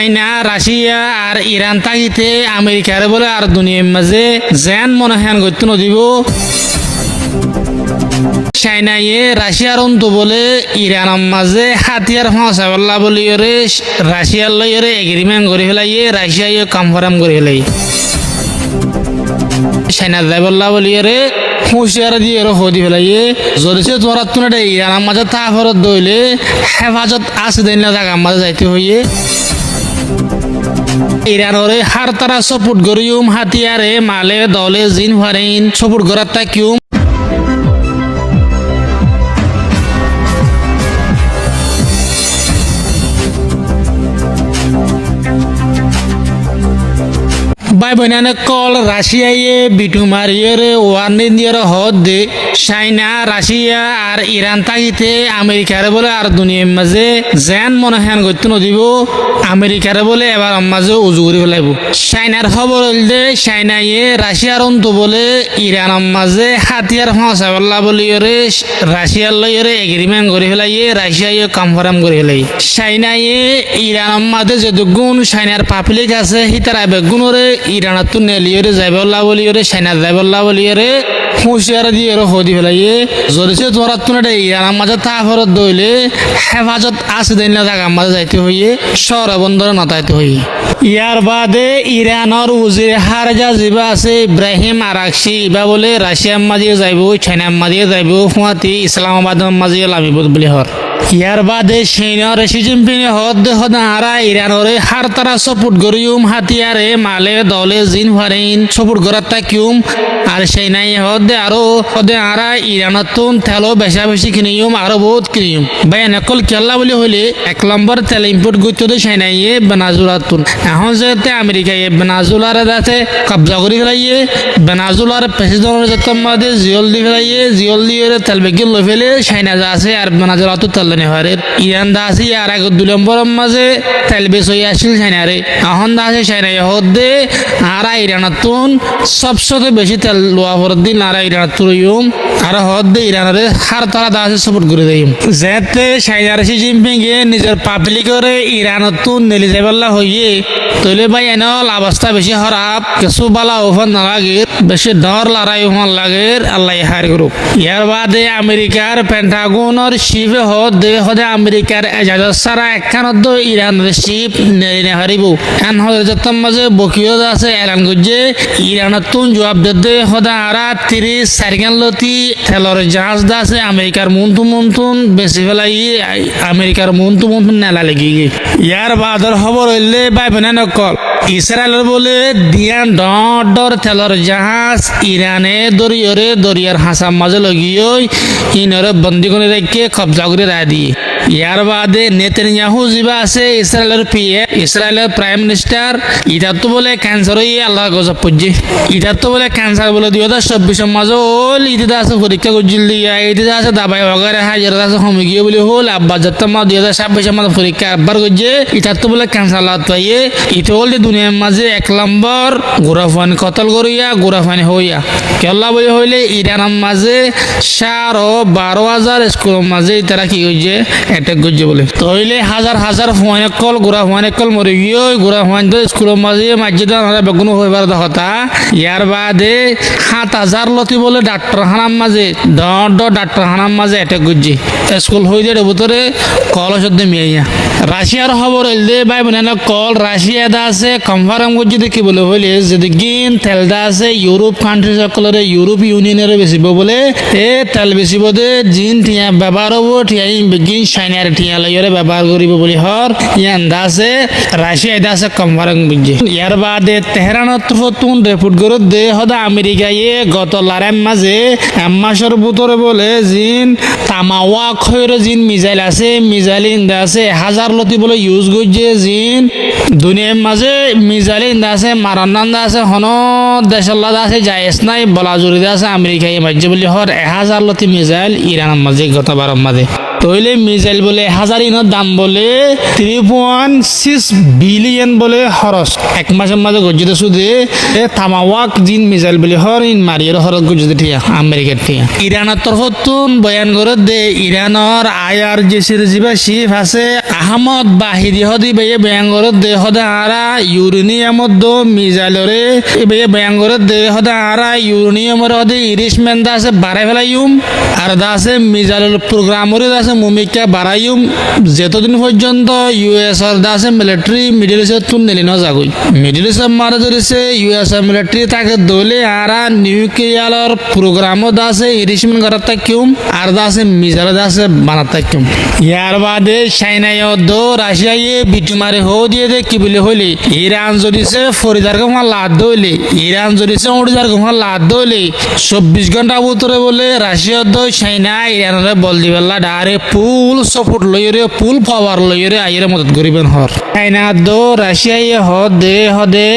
চাইনা Russia আর Iran থাকিতে আমেরিকার বলে আর দুনিয়ার মাঝে যেন মনে হেন করতে নদিব চাইনায়ে রাশিয়ার অন্ত বলে ইরানের মাঝে হাতিয়ার ফাঁসাবল্লা বলি রাশিয়ার লইরে এগ্রিমেন্ট করে ফেলাইয়ে রাশিয়ায় কনফার্ম করে ফেলাই চাইনা যাইবল্লা বলি হুঁশিয়ার দিয়ে হদি ফেলাইয়ে যদি তোমার তুলে ইরানের মাঝে তাফরত দইলে হেফাজত আছে দিন না জায়গার মাঝে যাইতে হইয়ে ইরানরে হার তারা সপোর্ট করিউম হাতিয়ারে মালে দলে জিন ফারেন সপোর্ট করার তাকিউম ভাই বোনানে কল রাশিয়ায় বিটু মারিয়ে ওয়ার্নিং দিয়ে হদ দে চাইনা রাশিয়া আর ইরান থাকিতে আমেরিকার বলে আর দুনিয়ার মাঝে যেন মনে হেন করতে নদিব আমেরিকার বলে এবার মাঝে উজু করে ফেলাইব চাইনার খবর হইলে চাইনায়ে রাশিয়ার অন্ত বলে ইরানের মাঝে হাতিয়ার ফাঁসাবল্লা বলি রাশিয়ার লইরে এগ্রিমেন্ট করে ফেলাইয়ে রাশিয়ায় কনফার্ম করে ফেলাই চাইনায়ে ইরানের মাঝে যে গুণ চাইনার পাবলিক আছে হিতারা বেগুনরে ইরানাত তো নেলিয়রে যাইবল্লা বলিয়রে চাইনা যাইবল্লা বলিয়রে হুঁশিয়ার দিয়ে হদি ফেলাইয়ে যদি তোমার তুলে ইরানের মাঝে তাফরত দইলে হেফাজত আছে দিন না জায়গার মাঝে যাইতে হইয়ে শহর বন্দরে নতাইতে হইয়ে ইয়ার বাদে ইরানের উজির হারজা যিবা আছে ইব্রাহিম আরাকশি ইবা বলে রাশিয়ার মাঝে যাইব চাইনার মাঝে যাইব ফুয়াতি ইসলামাবাদের মাঝে লামিব বলে হর ইয়ার বাদে চীনের শি জিনপিং হদ হারা ইরানরে হার তারা সপোর্ট করিউম হাতিয়ারে মালে দলে জিন ফারেন সপোর্ট করার তাকিউম আর চাইনাই হদে আরো হদে আরা ইরানতুন তেল বেশা বেশি কিনিউম আরো বহুত কিনিউম ভাই নকল কেল্লা বলে হইলে 1 নম্বর তেল ইম্পোর্ট করতে দে চাইনাইয়ে বেনাজুলাতুন এখন যেতে আমেরিকায় বেনাজুলার দাতে কবজা করে ফেলাইয়ে বেনাজুলার প্রেসিডেন্টের যতম মাদে জিওল দি ফেলাইয়ে জিওল দিয়ে তেল বেগিল লই ফেলে চাইনা যা আছে আর বেনাজুলাতু তেল ইরান দা আছে আর আগে 2 নম্বর মাঝে তেল বেশ হয়ে আসছিল চাইনারে এখন দা আছে চাইনাই হদে আর ইরানতুন সবচেয়ে বেশি তেল লোয়া পর দিন আর ইরানতুন আর হদে ইরানের হার তারা দা আছে সাপোর্ট করে দেয় যেতে চাইনার শি জিনপিং এ নিজের পাবলিকরে ইরানতুন নেলি যাইবল্লা হইয়ে তইলে ভাই এনল অবস্থা বেশি খারাপ কিছু বালা ওফান না লাগে বেশি ডর লড়াই ওফান লাগে আল্লাহ হার করুক ইয়ার বাদে আমেরিকার পেন্টাগনের শিফে হদে হদে আমেরিকার এজাজত সারা একখানত ইরানের শিপ নেই হারিব এন হদে যতম মাঝে বকিয়ত আছে এলান করছে ইরানতুন জবাব দে হদে আরা 30 লতি তেলর জাহাজ দা আছে আমেরিকার মন্তুন বেশি ফেলাই আমেরিকার মন্তুন নেলা লেগে ইয়ার বাদর খবর হইলে ভাই বোনা নকল ইসরায়েলের বলে দিয়ান ডর তেলর জাহাজ ইরানে দরিয়ার হাসার মাঝে লগিয়ে ইনরে বন্দি করে রেখে কবজা করে রায় দিয়ে ইয়ার বাদে নেতানিয়াহু যিবা আছে ইসরায়েলের পিএ ইসরায়েলের প্রাইম মিনিস্টার ইটা তো বলে ক্যান্সার হয়ে আল্লাহ গজব পড়ছে ইটা তো বলে ক্যান্সার বলে 2024 মাঝে হল ইটা আছে পরীক্ষা করছিল দিয়া ইটা আছে দাবাই বগারে হাজার আছে কমে গিয়ে বলে হল আব্বা যত মা 2026 মাঝে পরীক্ষা আব্বার করছে ইটা তো বলে ক্যান্সার লাত পাইয়ে ইটা হল দুনিয়ার মাঝে 1 নম্বর গোরাফানি কতল করিয়া গোরাফানি হইয়া কেল্লা বলে হইলে ইরানের মাঝে 12,000 স্কুলের মাঝে তারা কি হয়েছে অ্যাটাক করছে বলে তইলে হাজার ফুয়ানকল গোড়া ফুয়ানকল মরে গিয়ে গোড়া ফুয়ান তো স্কুলের মাঝে মাঝে বেগুন হইবার কথা ইয়ার বাদে 7,000 লতি বলে ডাক্তার হানার মাঝে ডাক্তার হানার মাঝে অ্যাটাক করছে স্কুল হয়ে যায় ভিতরে কল শব্দ মিয়াইয়া রাশিয়ার খবর হইলে ভাই বোনা কল রাশিয়া দা আছে কনফার্ম করছে দেখি বলে হইলে যদি গিন তেলদা আছে ইউরোপ কান্ট্রি সকলের ইউরোপ ইউনিয়নের বেশিব বলে এ তেল বেশিব দে জিন টিয়া ব্যবহার হবো টিয়া গিন চাইনার টিয়া লইরে ব্যবহার করিব বলি হর ইয়ান দা আছে রাশিয়া দা আছে কনফার্ম করছে ইয়ার বাদে তেহরানত ফতুন রিপোর্ট করে দে হদা আমেরিকায় গত লারাম মাঝে মাসের ভিতরে বলে জিন তামাওয়া খয়রে জিন মিসাইল আছে মিসাইল ইন্দা আছে 1000 লতি বলে ইউজ করছে জিন দুনিয়ার মাঝে মিসাইল ইন্দা আছে মারান্নান্দা আছে হন দেশাল্লাদা আছে জায়েজ নাই বলা জুড়িদা আছে আমেরিকায় মাঝে বলি হর 1000 লতি মিসাইল ইরানের মাঝে গত বারের মাঝে তইলে মিসাইল বলে 1000 ইনের দাম বলে 3.6 বিলিয়ন বলে খরচ এক মাসের মাঝে গজ্জিত সুদে তামাওয়াক জিন মিসাইল বলে হরিন মারিয়ার খরচ গজ্জিত ঠিয়া আমেরিকার ঠিয়া ইরানের তরফতুন বয়ান করে দে ইরানের IRGCর জিবা শিফ আছে আহমদ বাহিদি হদি বেয়ে বয়ান করে দে হদা আরা ইউরেনিয়ামত দো মিসাইলরে বেয়ে বয়ান করে দে হদা আরা ইউরেনিয়ামর হদে ইরিশমেন দা আছে বাড়াই ফেলাইম আর দা আছে মিসাইলের প্রোগ্রামরে দা আছে মুমিকা বাড়াইম যতদিন পর্যন্ত US এর দা আছে মিলিটারি মিডল ইস্ট তুন নেলি না যাগই মিডল ইস্ট মারা ধরেছে US এর মিলিটারি তাকে দলে আরা নিউক্লিয়ার প্রোগ্রামও দা আছে ইরিশমেন করার তাকিম আর দা আছে মিসাইল দা আছে বানার তাকিম ইয়ার বাদে চাইনায় দো রাশিয়ায় বিটুমারে হো দিয়ে দে কি বলে হইলে ইরান যদিছে ফরিদার গমা লাদ দইলে ইরান যদিছে ওড়িদার গমা লাদ দইলে 24 ঘন্টা ভিতরে বলে রাশিয়া দো চাইনা ইরানের বল দিবেলা ডারে ফুল সাপোর্ট লইরে ফুল পাওয়ার লইরে আইরে মদত করিবেন হর চাইনা দো রাশিয়ায় হদে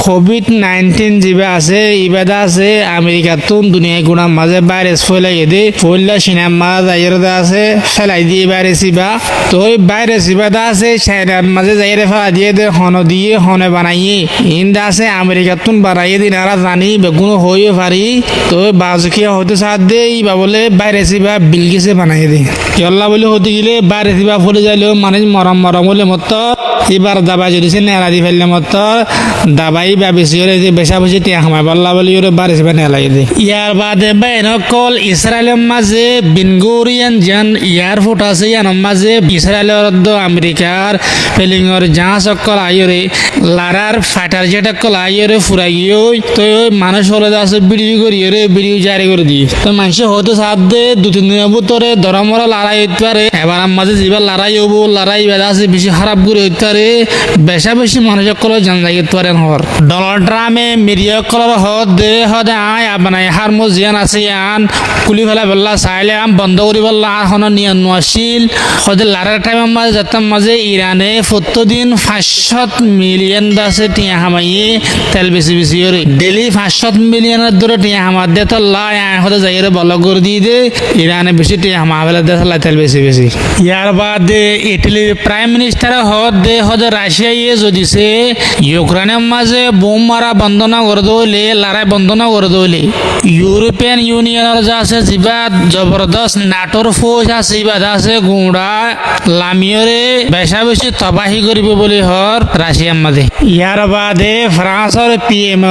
কোভিড-19 জিবা আছে ইবাদা আছে আমেরিকা তুন দুনিয়া গুণা মাঝে ভাইরাস ফলাই দে ফইলা সিনেমা যাইরদা আছে ফেলাই দিয়ে ভাইরাস ইবা তো ভাইরাস ইবাদা আছে চাইনার মাঝে যাইরে ফেলা দিয়ে দে হন দিয়ে হনে বানাইয়ে ইন্দা আছে আমেরিকা তুন বানাইয়ে দিন আর জানি বেগুন হইও পারি তো বাজুকিয়া হতে সাথ দে ইবা বলে ভাইরাস ইবা বিলগিসে বানাই দে কেল্লা বলে হতে গেলে ভাইরাস ইবা ফলে যাইলেও মানে মরম বলে মত এবার দাবাই যদি নেলা দি ফেললে মত দাবাই বা বেশি হলে বেশা বেশি টিয়া খামাই বল্লা বলি ওরে ভাইরাস ইবা নেলাই দে ইয়ার বাদে বাইনকল ইসরায়েলের মাঝে বিনগুরিয়ান জান এয়ারপোর্ট আছে ইয়ার মাঝে ইসরায়েলের আমেরিকার পেলিংর জাহাজ সকল আইরে লারার ফাইটার জেট সকল আইরে ফুরাই গিয়ে তো মানুষ হলে আছে ভিডিও করি রে ভিডিও জারি করে দিয়ে তো মানুষ হয়তো সাথ দে 2-3 দিনের ভিতরে ধরমরা লড়াই হইতে পারে এবার মাঝে যেবার লড়াই হবো লড়াই বেদা আছে বেশি খারাপ করে হইতে পারে বেশা বেশি মানুষ সকল জান যাইতে পারেন হর ডোনাল্ড ট্রাম্পে মিডিয়া কলর হদে আয় আপনার হারমো জিয়ান আছে আন কুলি ফেলা বললা চাইলে আম বন্ধ করি বললা এখন নিয়ে নোয়াশিল হদে লারার টাইমের মাঝে যেতাম মাঝে ইরানে প্রতিদিন 500 মিলিয়ন আছে টিয়া হামাইয়ে তেল বেশি বেশি করে ডেলি 500 মিলিয়নের দূরে টিয়া হামার দে তো লাই হদে যাই বল করে দিয়ে দে ইরানে বেশি টিয়া হামা ফেলে দে তেল বেশি বেশি ইয়ার বাদে ইটালির প্রাইম মিনিস্টার হদে রাশিয়ায় যদিছে ইউক্রেনের মাঝে বোম মারা বন্ধ না করে দইলে লড়াই বন্ধ না করে দইলে ইউরোপিয়ান ইউনিয়নের যা আছে যিবা জবরদস্ত নাটোর ফৌজ আছে ইবাদ আছে গুঁড়া লামিয়রে বেশা বেশি তবাহি করিব বলে হর রাশিয়ার মাঝে ইয়ার বাদে ফ্রান্সর PM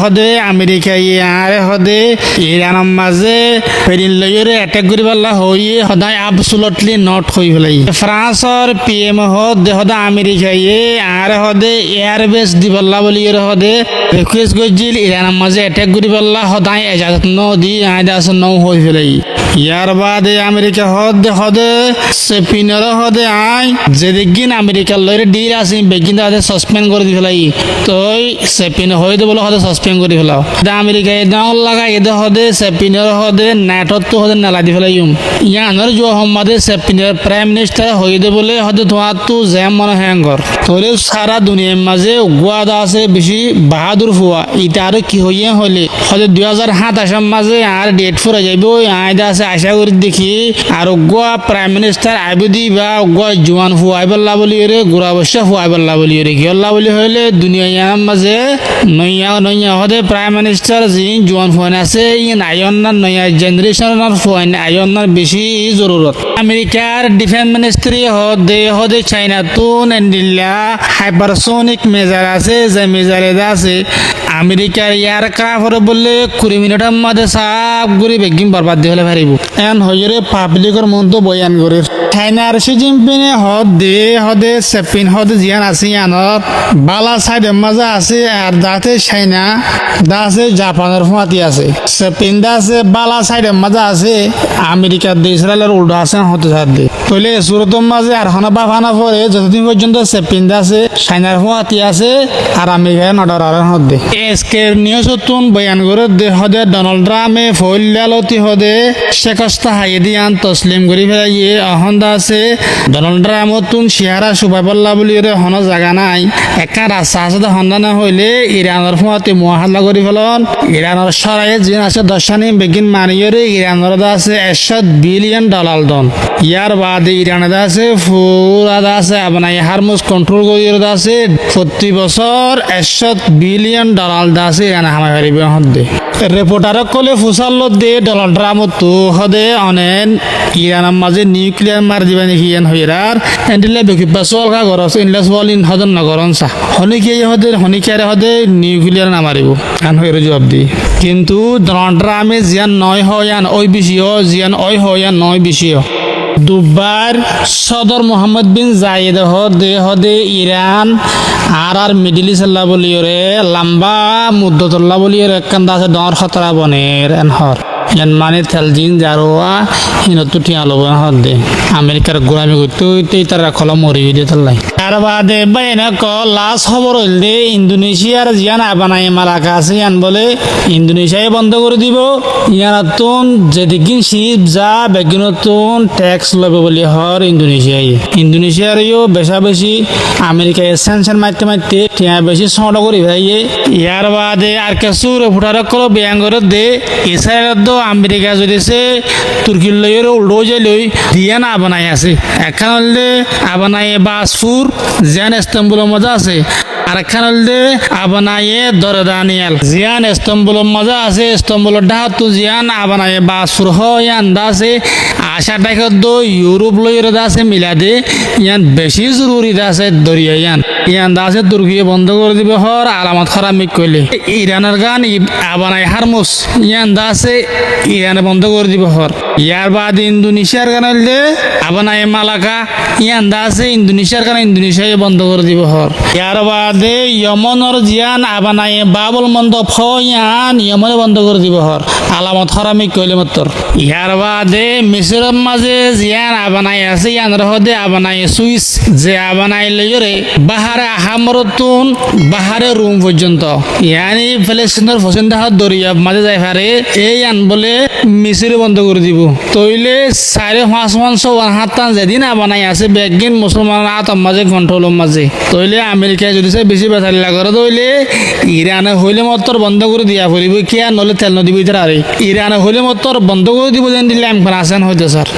হদে আমেরিকা ইয়ারে হদে ইরানের মাঝে পেরিন লইরে অ্যাটাক করিবাল্লা হইয়ে সদায় absolutely নট হই ফেলাই ফ্রান্সর PM হদে আমেরিকা আরে হদে এয়ারবেস দিবাল্লা বলি হদে রিকোয়েস্ট গজিল ইরানের মাঝে অ্যাটাক করিবাল্লা সদায় এজাজত ন দি আইদা আছে নৌ হই ফেলাই ইয়ার বাদে আমেরিকা হদে সেপিনর হদে আই যেদিন আমেরিকার লইরে ডিল আছে বেগিন হদে সাসপেন্ড করে দি ফেলাই তই সেপিন হইতে বলে হদে সাসপেন্ড করে ফেলাও আমেরিকা এদাল লাগা এদে হদে সেপিনর হদে নেটত তো হদে নালা দি ফেলাইম ইয়ানর জো হমাদে সেপিনর প্রাইম মিনিস্টার হইতে বলে হদে তোমার তো জ্যাম মনে হ্যাঙ্গর তোরে সারা দুনিয়ার মাঝে গুয়াদা আছে বেশি বাহাদুর ফুয়া ইটা আর কি হইয়া হলে হদে 2027 মাঝে আর ডেট ফুরা যাইব আইদা আছে আশা করি দেখি আর গোয়া প্রাইম মিনিস্টার আইবদি বা গোয়া জোয়ান ফুয়াইবল্লা বলি রে গোড়া বসা ফুয়াইবল্লা বলি রে গিয়ল্লা বলি হইলে দুনিয়ার মাঝে নইয়া হদে প্রাইম মিনিস্টার যিন জোয়ান ফুয়ান আছে ইন আয়ন্নার নয়া জেনারেশনের ফুয়ান আয়ন্নার বেশি জরুরত আমেরিকার ডিফেন্স মিনিস্ট্রি হদে চাইনা তুন এন্ডিল্লা হাইপারসোনিক মেজার আছে যে মেজারে আছে আমেরিকার ইয়ার ক্রাফরে বললে 20 মিনিটের মধ্যে সব ঘুরি বেগিম বরবাদ দিয়ে হলে পারিব এন হইরে পাবলিকের মন তো বয়ান করে চাইনার শি জিনপিংয়ে হদে সেপিন হদে জিয়ান আছে আনত বালা সাইডের মাঝে আছে আর দাতে চাইনা দা আছে জাপানের ফুয়াতি আছে সেপিন দা আছে বালা সাইডের মাঝে আছে আমেরিকার ইসরায়েলের উল্টো আছে হতে সাথে তইলে সুরতম মাঝে আর হনা বাফানা পরে যতদিন পর্যন্ত সেপিন্দা আছে সাইনার ফুয়াতি আছে আর আমেরিকায় নডর আর হদে এসকের নিউজ তুন বয়ান করে দে হদে ডোনাল্ড ট্রাম্পে ফইলালতি হদে শেকস্তা হাইয়ে দিয়ান তসলিম করি ফেলাইয়ে অহন্দা আছে ডোনাল্ড ট্রাম্প তুন শিহারা সুবাই বল্লা বলি রে হন জায়গা নাই একা রাস্তা আছে হন্দা না হইলে ইরানের ফুয়াতি মহাল্লা করি ফেলন ইরানের সরাই জিন আছে দশানি বেগিন মানিয়রে ইরানের আছে 100 বিলিয়ন ডলার দন ইয়ার বাদে ইরানের আছে ফুরা আছে আপনার হারমোস কন্ট্রোল করি আছে প্রতি বছর 100 বিলিয়ন ডলার আছে ইরান হামাই পারিবে হদে রিপোর্টারক কলে ফুসাল দে ডোনাল্ড ট্রাম্প তো হদে অনেন ইরানের মাঝে নিউক্লিয়ার মার দিবা নাকি ইয়ান হইরার এন্ডিলে বেকিবা সলকা গরস ইনলেস ওয়াল ইন হদন নগরন সা হনিকে হদে হনিকারে হদে নিউক্লিয়ার না মারিব আন হইরে জবাব দি কিন্তু ডোনাল্ড ট্রাম্পে জিয়ান নয় হয়ান ওই বিষয় জিয়ান ওই হয়ান নয় বিষয় দুবার সদর মোহাম্মদ বিন জায়েদ হদে ইরান আর মিডিল ইস্ট বলিওরে লম্বা মুদ্দতুল্লাহ বলিওরে একখান আছে ডর খতরা বনের এনহর ইয়ান মানে তেলজিন জারোয়া হিনতো টিয়া লব হদে আমেরিকার গোলামি করতে তারা কলম মরি দিয়ে তাল্লাই তার বাদে বাইনা ক লাস্ট খবর হইলে ইন্দোনেশিয়ার জিয়ান আবানাই মালাকা আছে ইয়ান বলে ইন্দোনেশিয়ায় বন্ধ করে দিব ইয়ানাতুন যেদিকিন শিপ যা বেগিনতুন ট্যাক্স লবে বলি হর ইন্দোনেশিয়ারও বেশা বেশি আমেরিকায় সেনশন মারতে মারতে টিয়া বেশি সঁট করি ভাইয়ে ইয়ার বাদে আর কিছু রিপোর্টার কল বেয়াং করে দে ইসরায়েল আমেরিকা যদি সে তুর্কির লইয়ের উল্টো যে লই দিয়া না আবানাই আছে একখান হলে আবানাই বাসপুর জিয়ান ইস্তাম্বুলের মজা আছে আর একখান হলে আবানাইয়ে দরদানিয়াল জিয়ান ইস্তাম্বুলের মজা আছে ইস্তাম্বুলের ডাহাত জিয়ান আবানাইয়ে বাসপুর হয় আন্দা আছে আশা টাকা দো ইউরোপ লইয়ের আছে মিলাদে ইয়ান বেশি জরুরি আছে দরিয়া ইয়ান আছে তুর্কি বন্ধ করে দিবে হর আলামত খারামিক কইলে ইরানের গান আবানাই হারমুস ইয়ান আছে ইরানে বন্ধ করে দিব হর ইয়ার বাদ ইন্দোনেশিয়ার গান হইলে আবানাই মালাকা ইয়ান আছে ইন্দোনেশিয়ার গান ইন্দোনেশিয়ায় বন্ধ করে দিব হর ইয়ার বাদে ইয়মনের জিয়ান আবানাই বাবুল মন্দ ফয়ান ইয়মনে বন্ধ করে দিব হর আলামত খারামিক কইলে মাত্র ইয়ার বাদে মিশরের মাঝে জিয়ান আবানাই আছে ইয়ান রহদে আবানাই সুইস যে আবানাই লইরে বাহারে আহামরতুন বাহারে রুম পর্যন্ত ইয়ানি ফিলিস্তিনের ফসিন্দা দরিয়া মাঝে যাই পারে এই আন বলে মিশরে বন্ধ করে দিব তইলে 4-5 হাতান যেদিন আবানাই আছে বেগিন মুসলমান আতম মাঝে কন্ট্রোলের মাঝে তইলে আমেরিকায় যদি সে বেশি বেচারিলা করে তইলে ইরানে হইলে মতর বন্ধ করে দিয়া পড়িব কি আর নলে তেল নদী ভিতরে আরে ইরানে হইলে মতর বন্ধ করে দিব যেন দিলে আমি আসেন হইতে স্যার